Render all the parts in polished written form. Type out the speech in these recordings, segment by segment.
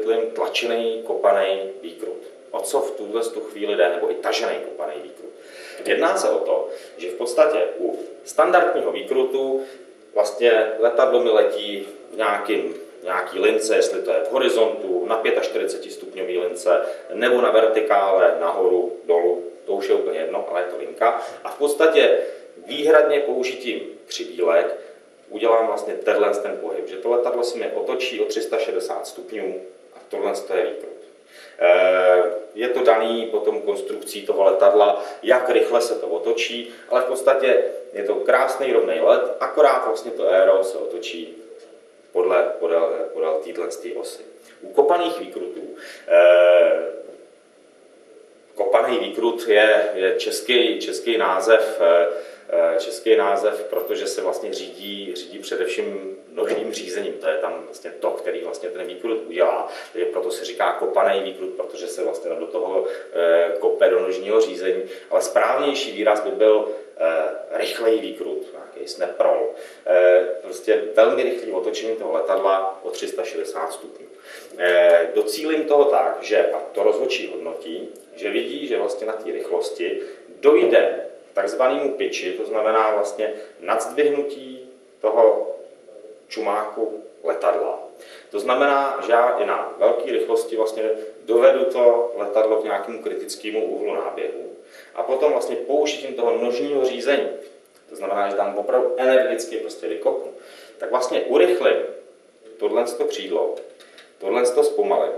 vysvětlím tlačený kopaný výkrut. O co v tuhle chvíli jde, nebo i tažený kopaný výkrut. Jedná se o to, že v podstatě u standardního výkrutu vlastně letadlo mi letí v nějaký lince, jestli to je v horizontu, na 45 stupňový lince, nebo na vertikále, nahoru, dolů, to už je úplně jedno, ale je to linka. A v podstatě výhradně použitím křivýlek udělám vlastně ten pohyb, že to letadlo se mi otočí o 360 stupňů a tohle je výkrut. Je to daný potom konstrukcí toho letadla, jak rychle se to otočí, ale v podstatě je to krásný rovný let, akorát vlastně to aero se otočí podél této osy. U kopaných výkrutů, kopaný výkrut je český název, protože se vlastně řídí především nožním řízením. To je tam vlastně to, který vlastně ten výkrut udělá. Takže proto se říká kopaný výkrut, protože se vlastně do toho kope do nožního řízení. Ale správnější výraz by byl rychlej výkrut, nějaký snap roll. Prostě velmi rychlé otočení toho letadla o 360 stupňů. Docílím toho tak, že a to rozhodčí hodnotí, že vidí, že vlastně na té rychlosti dojde takzvanému pitchi, to znamená vlastně nadzdvihnutí toho čumáku letadla. To znamená, že já i na velké rychlosti vlastně dovedu to letadlo k nějakému kritickému úhlu náběhu. A potom vlastně použitím toho nožního řízení, to znamená, že tam opravdu energicky prostě vykopnu, tak vlastně urychlím tohle křídlo, tohle zpomalím.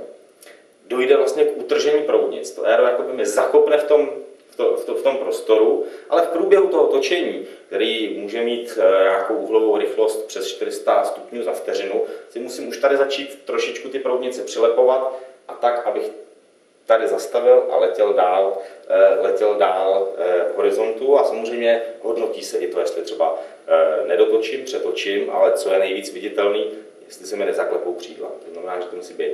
Dojde vlastně k utržení proudnic. To aero jakoby mi zakopne v tom prostoru, ale v průběhu toho točení, který může mít nějakou úhlovou rychlost přes 400 stupňů za vteřinu, si musím už tady začít trošičku ty proudnice přilepovat a tak, abych tady zastavil a letěl dál v horizontu a samozřejmě hodnotí se i to, jestli třeba nedotočím, přetočím, ale co je nejvíc viditelný, jestli se mi nezaklepou křídla. To znamená, že to musí být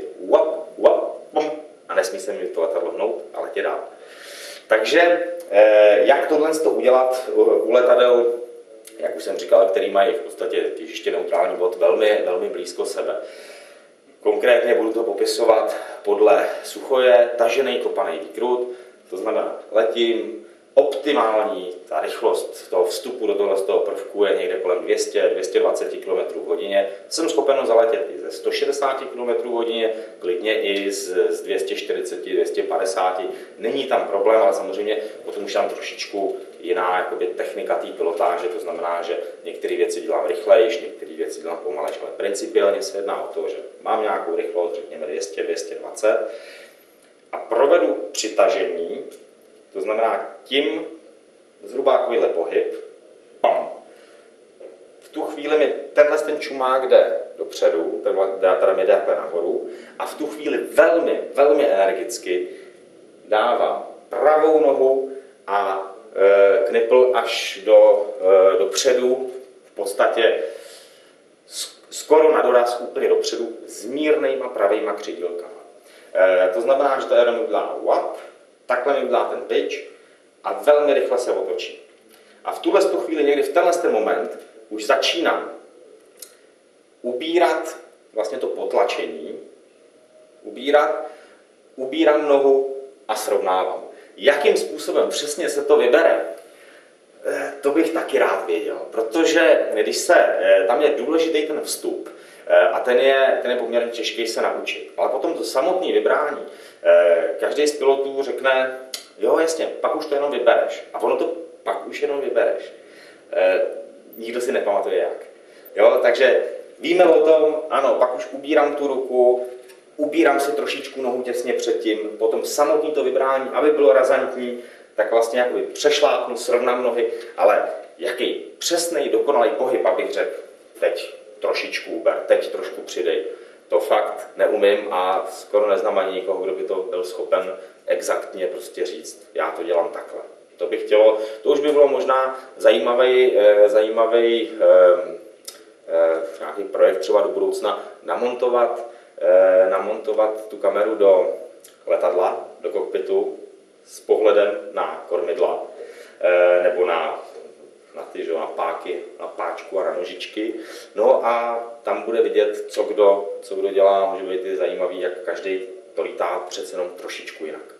a nesmí se mi to letadlo hnout a letět dál. Takže jak tohle udělat u letadel, jak už jsem říkal, který mají v podstatě těžiště neutrální bod velmi, velmi blízko sebe. Konkrétně budu to popisovat podle Suchoje, tažený kopaný výkrut, to znamená letím, optimální ta rychlost toho vstupu do toho prvku je někde kolem 200-220 km/h. Jsem schopen zaletět i ze 160 km/h, klidně i z 240-250. Není tam problém, ale samozřejmě potom už tam trošičku jiná jakoby, technika té pilotáže, to znamená, že některé věci dělám rychlejš, některé věci dělám pomalejš, ale principiálně se jedná o to, že mám nějakou rychlost, řekněme 200-220 a provedu přitažení. To znamená, tím zhruba takovýhle pohyb, pam. V tu chvíli mi ten čumák jde dopředu, teda mi jde takhle nahoru a v tu chvíli velmi, velmi energicky dávám pravou nohu a knipl až dopředu, v podstatě skoro na doraz úplně dopředu s mírnejma pravejma křídílkama. To znamená, že to aero mi udělá wap, takhle mi udělá ten pitch a velmi rychle se otočí. A v tuhle chvíli někdy v tenhle moment už začínám ubírat vlastně to potlačení, ubírám nohu a srovnávám. Jakým způsobem přesně se to vybere, to bych taky rád věděl, protože tam je důležitý ten vstup a ten je poměrně těžký se naučit. Ale potom to samotné vybrání, každý z pilotů řekne, jo jasně, pak už to jenom vybereš. A ono to pak už jenom vybereš. Nikdo si nepamatuje jak. Jo, takže víme o tom, ano, pak už ubírám tu ruku, ubírám si trošičku nohu těsně předtím, potom samotné to vybrání, aby bylo razantní, tak vlastně jakoby přešlápnu, srovnám nohy, ale jaký přesný, dokonalý pohyb, abych řekl, teď trošičku uber, teď trošku přidej. To fakt neumím a skoro neznám ani nikoho, kdo by to byl schopen exaktně prostě říct, já to dělám takhle. To bych chtělo, to už by bylo možná zajímavý nějaký projekt třeba do budoucna, namontovat tu kameru do letadla, do kokpitu s pohledem na kormidla nebo na na páky, na páčku a na nožičky. No a tam bude vidět, co kdo dělá, může být i zajímavý, jak každý to lítá přece jenom trošičku jinak.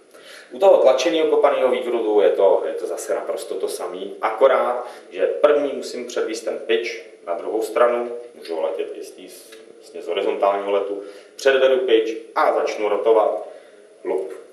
U toho tlačeného kopaného výkrutu je to zase naprosto to samé, akorát, že první musím předvíst ten pitch na druhou stranu, můžu letět i z horizontálního letu, předvedu pitch a začnu rotovat loop.